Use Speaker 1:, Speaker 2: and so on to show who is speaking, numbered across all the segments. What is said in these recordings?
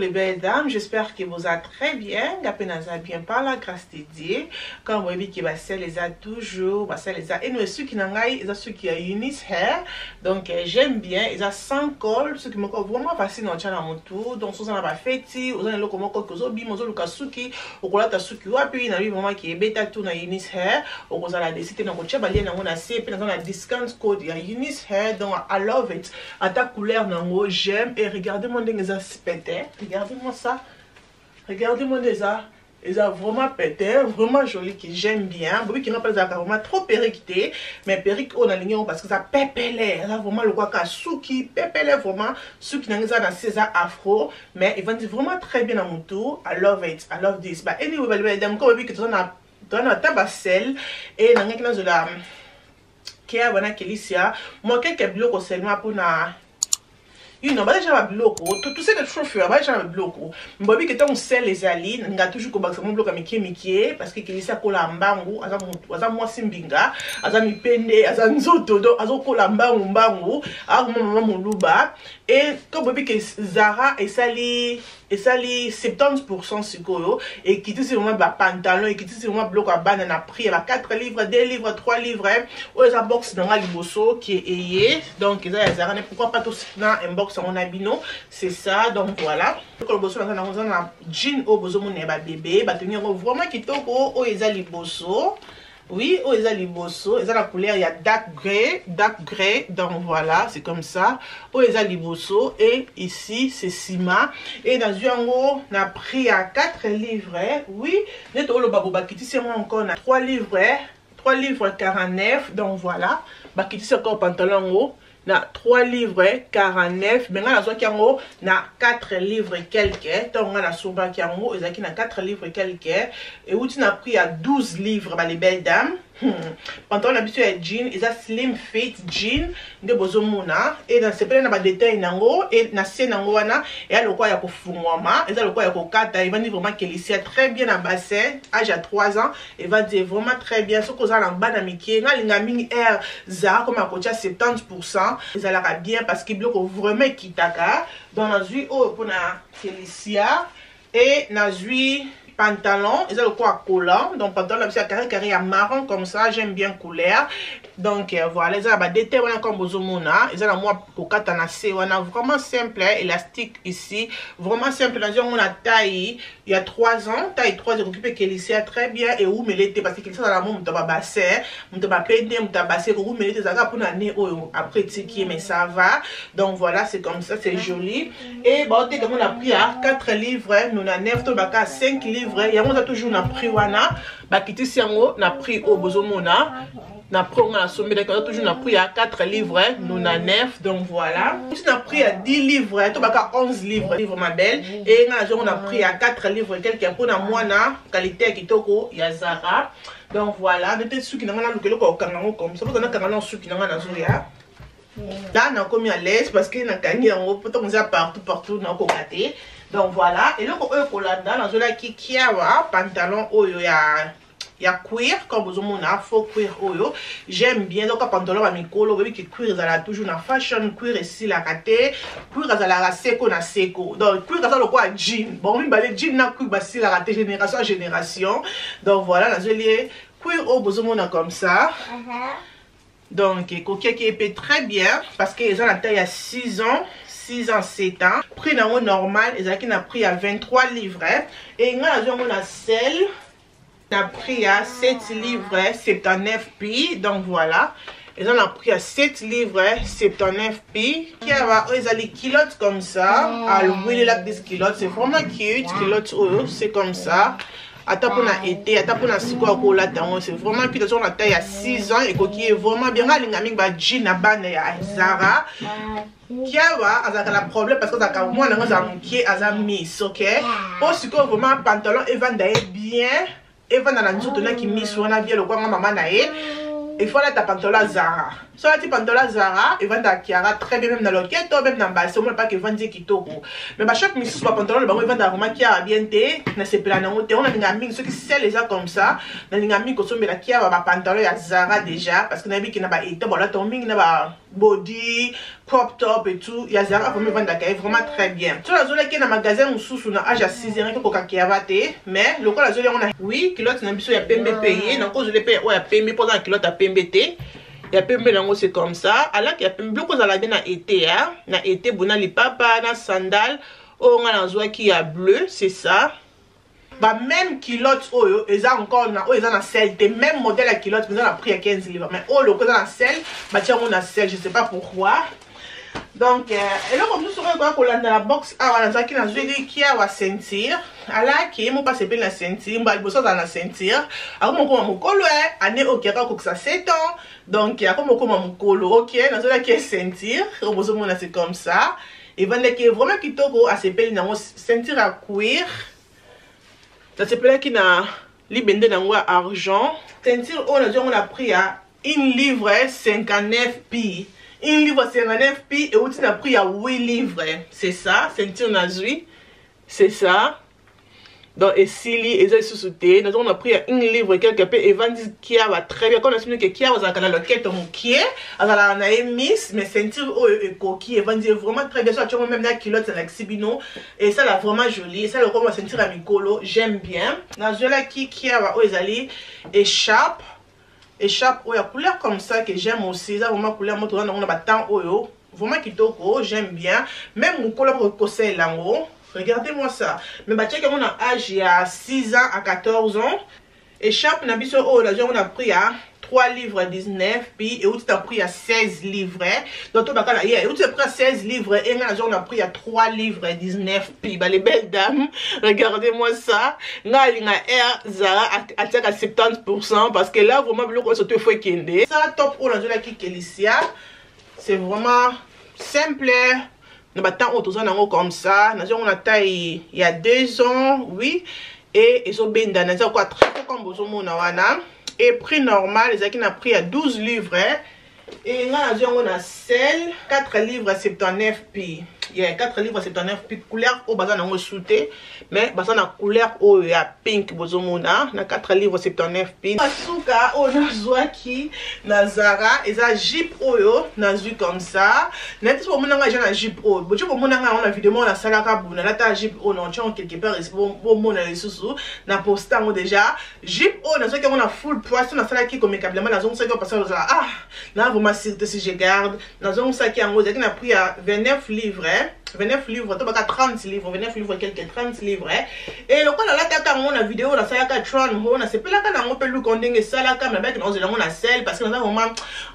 Speaker 1: les belles dames, j'espère que vous allez très bien. Gapenaza bien par la grâce de Dieu. Quand vous voyez que ça les a toujours, ça les a. Et nous ceux qui n'ont pas, ils ont ceux qui ont Eunice Hair. Donc j'aime bien. Ils ont 100 cols, ceux qui m'ont vraiment facile dans le channel mon tour. Donc si vous en avez fait, vous avez le comment que vous avez, vous avez le kasuki, ou quoi la suki, ou puis il y a un moment qui est bêta tout dans Eunice Hair. Ou vous allez décider dans votre chabalier dans mon assez, puis dans un discount code il y a Eunice Hair. Donc I love it. À ta couleur dans j'aime et regardez mon dingue ça pété. Regardez-moi ça. Regardez-moi déjà. Ils ont vraiment pété, vraiment joli, que j'aime bien. Bobby qui n'a pas vraiment trop périquité, mais périque on a ligné parce que ça pépélé. Là vraiment le quoi souki pépélé vraiment. Ceux qui n'ont pas dans César afro, mais ils vendent vraiment très bien à mon tour. I love it, I love this. But anyway, madame, comme Bobby que tu as un tabasel et dans quelque la qui a bonne Kélicia. Moi quelques blocs seulement pour na. You know, déjà ma bloco, tout c'est le chauffeur, déjà ma bloco. Mbobi que ton sel les alines, nga toujours ko baksa mon bloco mikie parce que Kélicia kola mbangu, aza moi simbinga, aza mi pende, aza nzoto do, aza kola mbangu, a maman moluba et comme Mbobi que Zara et sali 70% sikoyo et qui c'est vraiment ba pantalon et qui c'est vraiment bloc à banane prix à 4 livres, 2 livres, 3 livres ou les box dans la liboso qui est ayé donc ils a Zara pourquoi pas tout dans un box en abino c'est ça donc voilà le bosso dans un jean au bozo mon ba bébé ba tenir vraiment qui toko o ils a liboso. Oui, oh, ils ont les bossos, ils ont la couleur, il y a dark gray, donc voilà, c'est comme ça. Oh, ils ont les bossos, et ici, c'est Sima. Et dans un haut, on a pris à 4 livres, oui. Net au babo, bakiti, c'est moi encore, on a 3 livres 49, donc voilà. Bakiti, c'est encore pantalon haut. Na 3 livres 49 mais là qui en haut na 4 livres quelques donc on a souvent qui en haut ils ont 4 livres quelques et où tu n'as pris à 12 livres bah, les belles dames pantalon habitué à jean ils ont slim fit jean de bozomuna et dans ce plein na ba détail nango et na scène nango wana et à le quoi ya ko fungwama et à le quoi ya ko kata il va dire vraiment qu'elle est très bien à bassin âge à 3 ans il va dire vraiment très bien ce qu'on a en bas na miki na linga ming air za comme à côté 70% ils allaient bien parce qu'ils bloquent vraiment kitaka dans la vie oh pour na Félicia et na vie pantalon ils ont le quoi collant donc pantalon là c'est carré à marron comme ça j'aime bien couleur donc voilà ils ont des détails comme bozomona ils ont la moi kokata na c'est on a vraiment simple élastique ici vraiment simple dans on a taille il y a 3 ans taille 3 j'ai occupé Kélicia très bien et où me l'été parce que Kélicia dans la mon taba bassin mon taba pende mon taba bassin où me l'été ça pour l'année après tiki mais ça va donc voilà c'est comme ça c'est joli et bon dès que on a pris à 4 livres nous na 9 to baka 5 livres il y a toujours na prix wana bakiti siango na prix au bozomona na prix on a sommé d'accord toujours na prix à 4 livres nous na 9 donc voilà si na prix à 10 livres to baka 11 livres ma belle et on a pris à 4 livres quelqu'un pour na moi na qualité kitoko ya Zara donc voilà peut-être ceux qui n'ont pas le ko kangango comme ça parce que na kangango ceux qui n'ont pas na zoria là on a commis à l'aise parce que na kangi en haut peut-on partout na ko katé. Donc voilà, et là on a dans la qui a pantalon oyo ya cuir comme vous avez faux cuir oyo j'aime bien donc pantalon à mikolo oui que cuir ça la toujours na fashion cuir ici la raté cuir ça la seko na seko donc cuir ça le quoi jean bon oui bah les jeans na cuir bah si la raté génération à génération donc voilà la jolie cuir au besoin comme ça. Donc coquille qui est très bien parce qu'ils ont la taille à 6 ans 7 ans. Prix normal, ils ont pris à 23 livres. Et nous avons la selle. On a pris à 7 livres 79 pi. Donc voilà. Ils ont pris à 7 livres 79 pi. Qui a les kilotes comme ça. Alors, oui, les kilotes, c'est vraiment cute. Kilotes, c'est comme ça. Attends pour la été, attends pour la siko akola tango, c'est vraiment puis dans la taille à 6 ans et qui est vraiment bien lingaming ba jean na ban ya Zara. Qui a la problème parce que ça moi na za qui a mis OK. Pour siko vraiment pantalon et vendre bien et vendre na nzoto na ki mis wana bien le quoi maman na e. Il faut la pantalon Zara. Soit la pantalon Zara, et vend à Kiara très bien même dans le quête, même dans le bas, c'est pas que vend qui toko. Mais bah chaque mission soit pantalon, le bango, il vend à Roma Kiara bien té, n'a c'est plein on a une amie, ceux qui sait les gens comme ça, dans une amie qui consomme la Kiara, bah pantalon à Zara déjà, parce que n'a vu qu'il n'a pas été, bon là ton ming n'a pas body, crop top et tout. Il y a Zara vraiment vraiment très bien. Sur la zone qui est dans le magasin sous na âge à 6 ans que qui avate mais le quoi la zone on a oui kilote na biso ya pembe payé na cause le paye ya pembe pour la kilote à pembe té. Ya pembe nango c'est comme ça. Alors qu'il y a pembe beaucoup za la bien na été hein. Na été bona li papa na sandal on a na qui a bleu, c'est ça. Bah même kilote oyo eza encore na oyo eza na sel te même modèle à kilote mais on a pris à 15 livres mais oh le côté na sel bah tiens on a sel je sais pas pourquoi. Donc, et là, comme nous serons dans la box, on a qui a la ceinture. Alors, qui est mon passé bien la ceinture, bah, il faut ça dans la ceinture. Alors, mon colo est, année, ok, quand ça 7 ans. Donc, il y a comme mon colo, ok, dans la qui est ceinture. C'est comme ça. Et voilà, qui est vraiment qui toko à ces pays, dans ceinture à cuir. Ça s'appelle qui n'a libendé dans argent. Ceinture, on a pris à 1 livre 59 pi. 1 livre 59 pi et on a pris à 8 livres. C'est ça, ceinture nazui. C'est ça. Donc, et Sili, et ça sous-souté. Nous avons pris à 1 livre quelque peu. Et Van dit qu'il y a très bien. Quand on a su que Kia va dans le quête mon qui est. Alors, on a mis, mais ceinture et coquille. Et Van dit vraiment très bien. Ça, tu vois, même la culotte, c'est l'exibino. Et ça, là, vraiment joli. Et ça, le comme la ceinture à Micolo. J'aime bien. Dans ce là, qui a les écharpe. Écharpe ou la couleur comme ça que j'aime aussi ça vraiment couleur moi on a battant oyo vraiment kitoko j'aime bien même mon couleur pour coser l'ango regardez-moi ça mais bah check on a âge il y a 6 ans à 14 ans écharpe na biso oh là on a pris à 3 livres 19 puis et où tu as pris à 16 livres donc tu as hier où tu as pris à 16 livres et là on a pris à 3 livres 19 puis bah les belles dames regardez-moi ça nga linga air Zara à 70% parce que là vraiment le quoi ça te fait kende ça top ou là qui Kelicia c'est vraiment simple ne battant autour ça comme ça on a taille il y a 2 ans oui et ils ont bien dans ça quoi très comme vous wana. Et prix normal, les qui n'a pris à 12 livres. Et là, on a sel, 4 livres 79 pi. Il y a 4 livres 79 pi. Couleur au bazar n'a sauté. Mais bazar n'a couleur au ya pink bozomona. Na 4 livres 79 pi. Asuka on a zoaki na Zara. Et ça jeep oyo na zu comme ça. Net pour mon engagé na jeep oyo. Bojo pour mon engagé on a vidéo na salaka buna. La ta jeep oyo non tiens quelque part pour mon na sous na postant déjà. Jeep oyo na zo on a full price na salaki comme câblement na zo ça que passer ah là vous m'assirez si je garde dans un sac qui a pris à 29 livres 29 livres, tu as 30 livres, 29 livres, quelques 30 livres. Et le coup, là, tu as la vidéo, là, ça y a 4 on a c'est pas là qu'on peut le condamner, ça là, quand même, on a sel, parce que nous avons vraiment.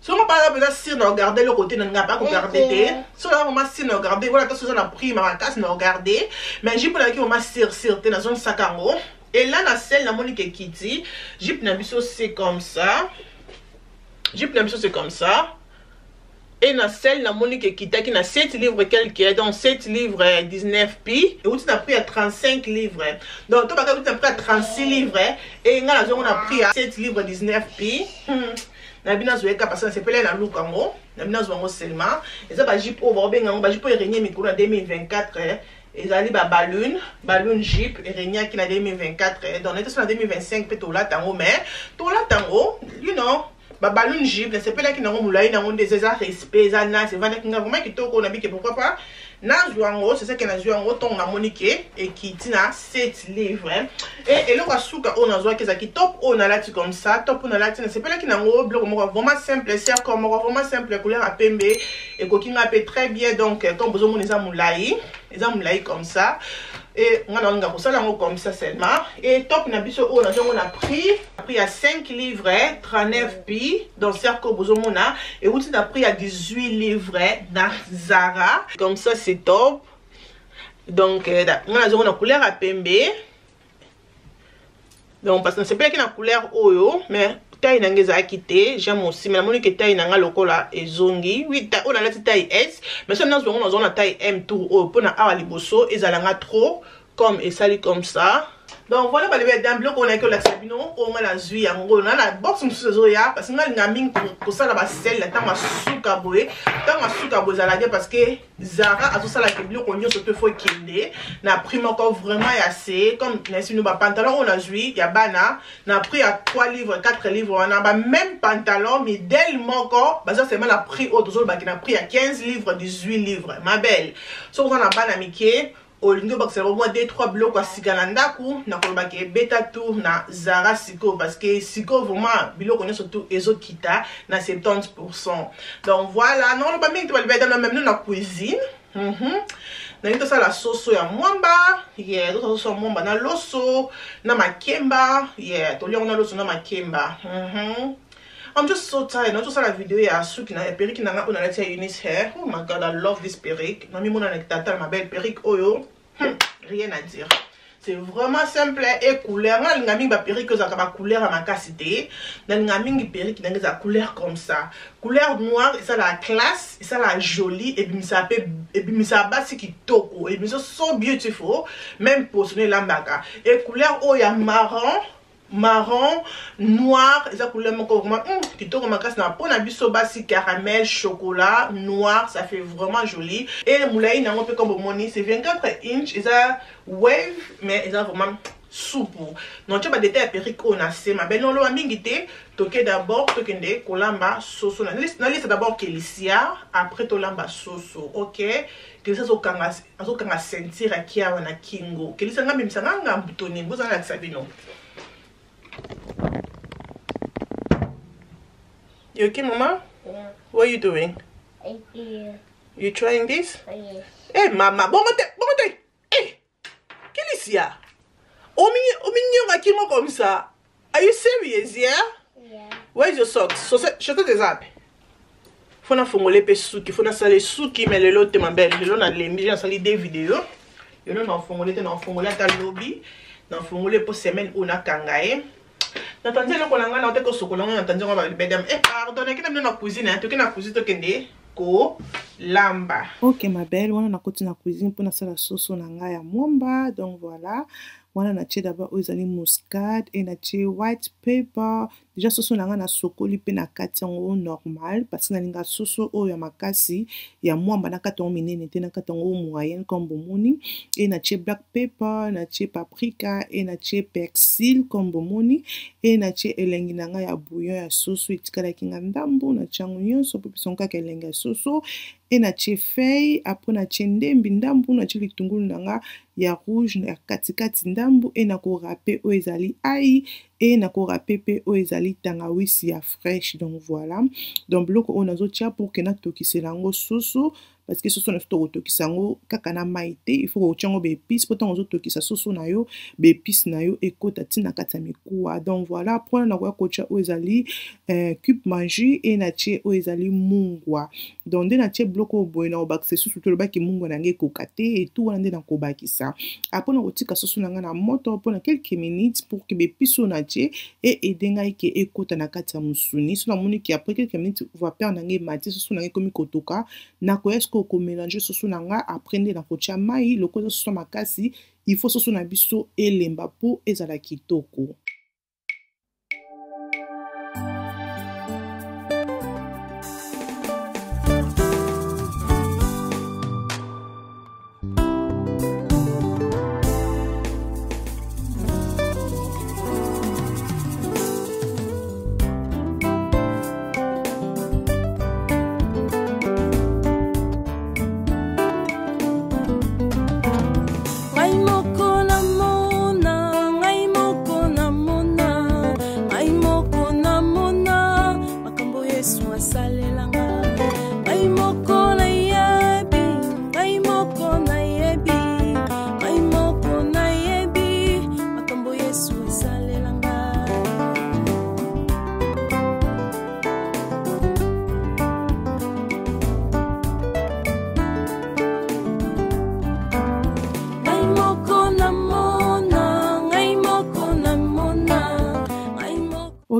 Speaker 1: Si on parle de ça, si on regarde le côté, on n'a pas regardé. Si on a vraiment si on regarde, voilà, tout ça, on a pris, ma tasse, on a regardé. Mais j'ai pas là qui on m'a sirté dans un sac en haut. Et là, la sel, la monique qui dit, j'ai pas l'habitude, c'est comme ça. J'ai pas l'habitude, c'est comme ça. Et na celle na monique qui na 7 livres quelques donc 7 livres 19 pi et où tu as pris à 35 livres donc toi tu as pris à 36 livres et nga on a pris à 7 livres 19 pi na bina zoeka parce que c'est pelé na lukango na bina zo seulement et ça ba jip over benga ba jip régner micro en 2024 et ça li ba balloon jip et régner qui na 2024 donc on est sur 2025 peut là tango mais tout là tango you know ba ballon jible c'est pas là qui n'a moulay n'a des respect ça na c'est vraiment qui toko na bike pourquoi pas na jouango c'est ça que na jouango ton na monique et qui tina 7 livres et le kasuka on a joué que ça qui top on a là comme ça top on a là c'est pas là qui n'a bloc vraiment simple c'est comme vraiment simple couleur à pembe et coquina peut très bien donc comme besoin mon les moulay comme ça et on a pour ça là comme ça seulement et top na biso on a pris à 5 livres 39 pi dans cercle bozomona et où tu as pris à 18 livres dans Zara comme ça c'est top donc on a couleur à pembe donc parce que c'est pas qu'il a couleur oyo mais taille nangeza quitté j'aime aussi mais la monique taille nanga lokola ezongi oui on a la taille S mais ça on a taille M tout pour na awa liboso ezalanga trop comme et sali comme ça Donc voilà, bah les d'un bloc on a que la sabino, on a la zui en gros, on a la box musuzo ya parce que on a l'ingaming pour ça la basel la tama suka boé, tama suka boé za la dia parce que Zara a tout ça la keblo on y surtout faut kende, na prix encore vraiment assez comme si nous ba pantalon on a zui, ya bana, na prix à 3 livres, 4 livres, on a ba même pantalon mais tellement encore, bah ça c'est même la prix autre chose bah qui n'a prix à 15 livres, 18 livres, ma belle. Sauf on a bana miké olingo bakse au moins 2-3 blocs à sikalanda ku na kolobake beta tour na Zara siko parce que siko vraiment bilo connaît surtout ezo kita na 70%. Donc voilà, non le pas même tu vas le dans même nous na cuisine. Na into ça la sauce ya mwamba, yeah, to sauce mwamba na loso, na makemba, yeah, to li on a loso na makemba. I'm just so tired. Not just la vidéo ya Suki na perruque na on a la Eunice hair. Oh my god, I love this perruque. Non mi mon anecdata ma belle perruque oyo. Rien à dire. C'est vraiment simple et couleur. On a mis ma perruque que ça va couleur à ma cassité. On a mis une perruque qui a une couleur comme ça. Couleur noire, et ça la classe, et ça la jolie et puis ça peut et puis ça bas qui toko et puis ça so beautiful même pour sonner l'ambaga. Et couleur oh ya marron, noir, et ça couleur encore vraiment qui tourne ma casse na pour na biso basi caramel, chocolat, noir, ça fait vraiment joli. Et le moulay n'a un peu comme moni, c'est 24 inches, et ça wave mais ils ont vraiment souple. Donc tu vas détailler perruque on a c'est ma belle non lo ambingité, toquer d'abord tokende kolamba soso na liste d'abord Kélicia, après tolamba soso, OK? Que ça so kanga sentir akia wana kingo. Kélicia ngam misanga ngam butoni, vous en avez sabino. You okay, Mama?
Speaker 2: Yeah.
Speaker 1: What are you doing? You trying this?
Speaker 2: Yes.
Speaker 1: Hey, Mama, bon, hey, Kélicia, omi kingo comme ça. Are you serious, yeah?
Speaker 2: Yeah.
Speaker 1: Where's your socks? Chaussette des apes. Faut na fongole pe suki, faut na sale suki, mais le lot ma belle, le lot na lembi, j'ai sali des vidéos. Le lot na fongole ta lobby, na fongole pour semaine ou na kangaye. N'entendez le kolanga na oteko sokolanga n'entendez on va le bedam. Eh pardonnez que na cuisine, hein, to que na cuisine to kende ko lamba.
Speaker 3: Ok ma belle, on a côté na cuisine pour na sala sauce na nga ya mwamba. Donc voilà, on a acheté d'abord aux aliments muscade et na acheté white pepper. Déjà sauce na nga na sokoli pe na kati yango normal parce que na linga sauce o ya makasi ya mwamba na kati yango minene te na kati yango moyenne comme bomoni et na acheté black pepper, na acheté paprika et na acheté persil comme bomoni et na acheté elengi na nga ya bouillon ya sauce etikala kinga ndambu na changu nyonso po pisonka ka elengi ya sauce et na acheté feuille après na acheté ndembi ndambu na acheté litungulu na nga ya rouge na katikati ndambu et na ko râper o ezali ai et na ko râper pe o ezali tangawisi ya fraîche. Donc voilà, donc bloc on a zotia pour que na tokisela ngo soso parce que soso na to tokisa ngo kaka na maite il faut que chango be épices pour tant zo tokisa soso na yo be épices na yo ekota tina kata mikuwa. Donc voilà, prendre na ko cha o ezali cube magie et na tie o ezali mungwa. Donc de na tie bloc o boy na obakse soso to le baki mungwa na nge kokate et tout wana nde na ko bakisa. Après na otika soso na nga na moto pendant quelques minutes pour que be épices na tie et edenga ke ekota na kata musuni. So na moni ki après quelques minutes va perdre nge mati soso na nge komi kotoka na ko ko mélanger soso na nga aprendre na kotia mai lokozo soso makasi il faut soso na biso elemba po ezala kitoko.
Speaker 4: Ngai moko na mona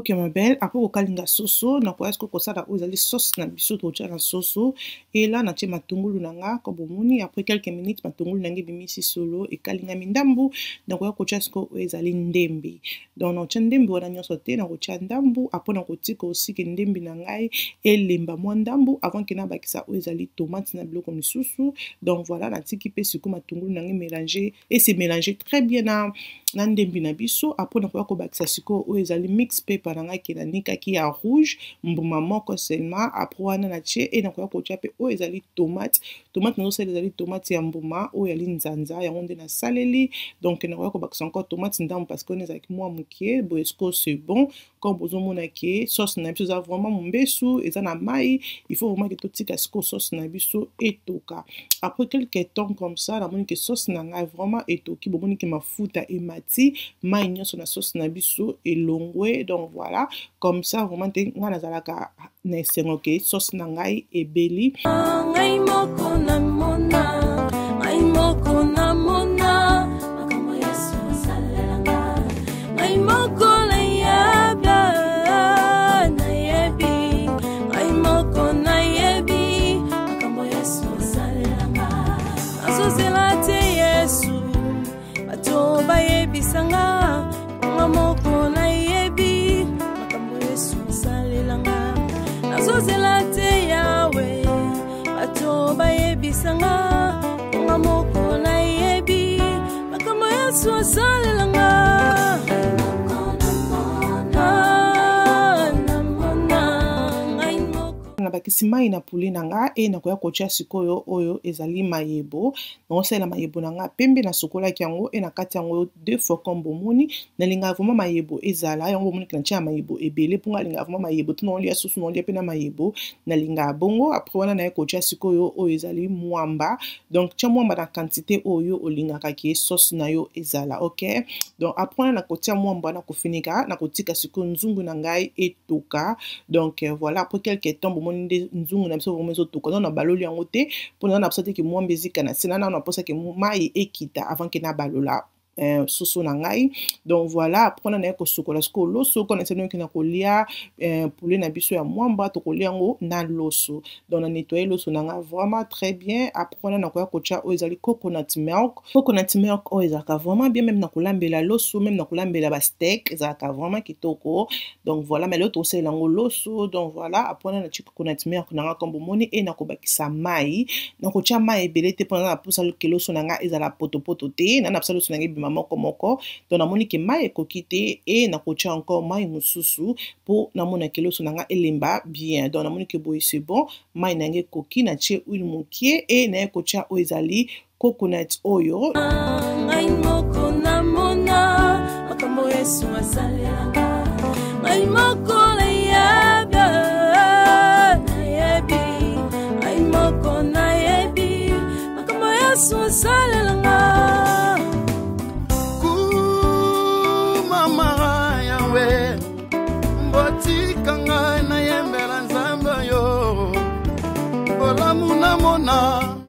Speaker 3: Ok ma belle, après kokalinga soso na koya siko kosala oyo ezali sauce na biso totia na soso et là natie matungulu nanga comme bomoni après quelques minutes matungulu nange bimisi solo ekalingami ndambu na koya kotia siko oyo ezali ndembe donc nakotia ndembe wana nyonso te na kotia ndambu après na kotika aussi ke ndembe na ngai elemba mwa ndambu avant ke nabakisa oyo ezali tomate na biloko misusu donc voilà natiki pe siko matungulu nange mélanger et c'est mélanger très bien na ndembe na biso après na koya kobakisa siko oyo ezali mix pepper na ngai ke nanikaki ya rouge mbuma moko seulement après wana natie et na koya kotia pe oyo ezali tomate nazosala ezali tomate ya mbuma oyo yali nzanza yango nde nasaleli donc na koya kobakisa encore tomate ndambu parce que on ezalaki mwa mokie boye siko c'est bon comme bozomona ke sauce na biso eza vraiment mombesu eza na mai il faut vraiment ke totika siko sauce na biso etoka après quelques temps comme ça namoni ke sauce na ngai vraiment etoki bomoni ke mafuta emati mai nyonso na sauce na biso elongwe donc voilà comme ça vraiment te nga nazalaka na esengo ke sauce na ngai ebeli
Speaker 2: ngai moko na mona ngai moko na mona makambo Yesu asalelanga ngai moko na yaba na yebi ngai moko na yebi makambo Yesu asalelanga azozela te Yesu bato bayebisanga ngai moko na yebi makambo Yesu asalelanga azozela te yawe bato bayebisanga ngai moko na yebi makambo Yesu asalelanga
Speaker 3: nabakisi mai na poulet nanga e nakoya kotia sikoyo oyo ezali mayebo nakosalela mayebo nanga pembe na sokolaki yango e na kati yango deux fois comme bomoni nalingaka vraiment mayebo ezala yango bomoni ke natia mayebo ebele mpo nga alingaka vraiment mayebo to naolia susu naolia mpe na mayebo nalingaka bongo après wana naye kotia sikoyo oyo ezali mwamba donc tia mwamba na quantité oyo olingaka ke sauce na yo ezala ok donc après wana nakotia mwamba na kofinika nakotika sikoyo nzungu na ngai etoka donc voilà après quelques temps bomoni nde nzungu na biso vraiment ezotoka donc na baloli yango te mpo na biso te ke mwamba ezika na se nana naposa ke mai ekita avant ke nabalola soso na ngai donc voilà après na kosukola siko loso ko na seno ki na kolia poulet na biso ya mwamba to kolia yango na loso donc na nettoyer loso na nga vraiment très bien après na koya kocha o ezali coconut milk o ezaka vraiment bien même na kolambela loso même na kolambela ba steak ezaka vraiment kitoko donc voilà mais l'autre aussi lango loso donc voilà après na chi coconut milk na nga kombo moni e na kobakisa mai na kocha mai ebele te pendant na posa ke loso na nga ezala poto te na psa loso na nga moko donc namoni ke mai ekoki te e nakotia encore mai mosusu po namona ke loso nanga elemba bien donc namoni ke boye c'est bon mai nange ekoki na tie huile mokie e na kotia o ezali coconut oyo
Speaker 2: ngai moko na mona makambo Yesu asalelanga ngai moko na yaba na yebi ngai moko na yebi makambo Yesu asalelanga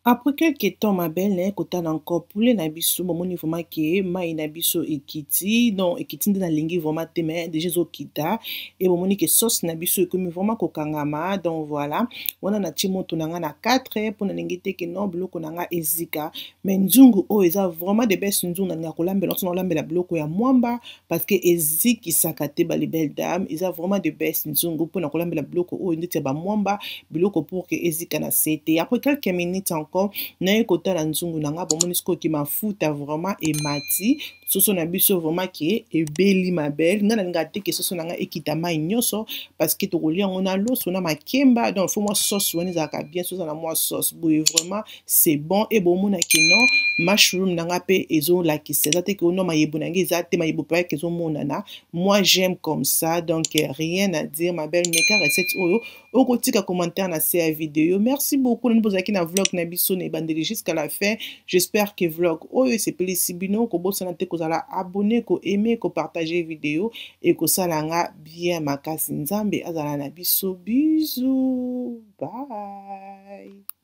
Speaker 3: Après quelques temps, ma belle, ne kotana encore poulet na biso, bomoni vraiment ke mai na biso ekiti, non ekiti nde na lingi vraiment te mais déjà zo kita et bomoni ke sauce na biso ekomi vraiment kokangama donc voilà, wana na ti moto nanga na 4 pour na lingi te ke non biloko nanga ezika mais nzungu o eza vraiment de best nzungu na kolambela on lambela biloko ya mwamba parce que eziki sakate ba les belles dames, eza vraiment de best nzungu pour na kolambela biloko o ndete ba mwamba biloko pour que ezika na sete après quelques minutes encore na kotala nzungu nanga bomoni siko ki mafuta vraiment emati soso na biso vraiment ki ebeli ma belle nga na te ke soso nanga ekita mai nyonso parce que to kolia on a loso na makemba donc faut moi sauce woni za ka bien soso na moi sauce boye vraiment c'est bon et bomona ki non mushroom nanga pe ezo la ki c'est ça te que non mayebo nanga za te mayebo pa ke zo monana moi j'aime comme ça donc rien à dire ma belle meka recette oyo okotika commentaire na cette vidéo merci beaucoup nous posaki na vlog na biso ne bandeli jusqu'à la fin j'espère que vlog oyo c'est plaisir bino ko bosana te ko zala abonner ko aimer ko partager vidéo et ko salanga bien makasi nzambe azala na biso bisous bye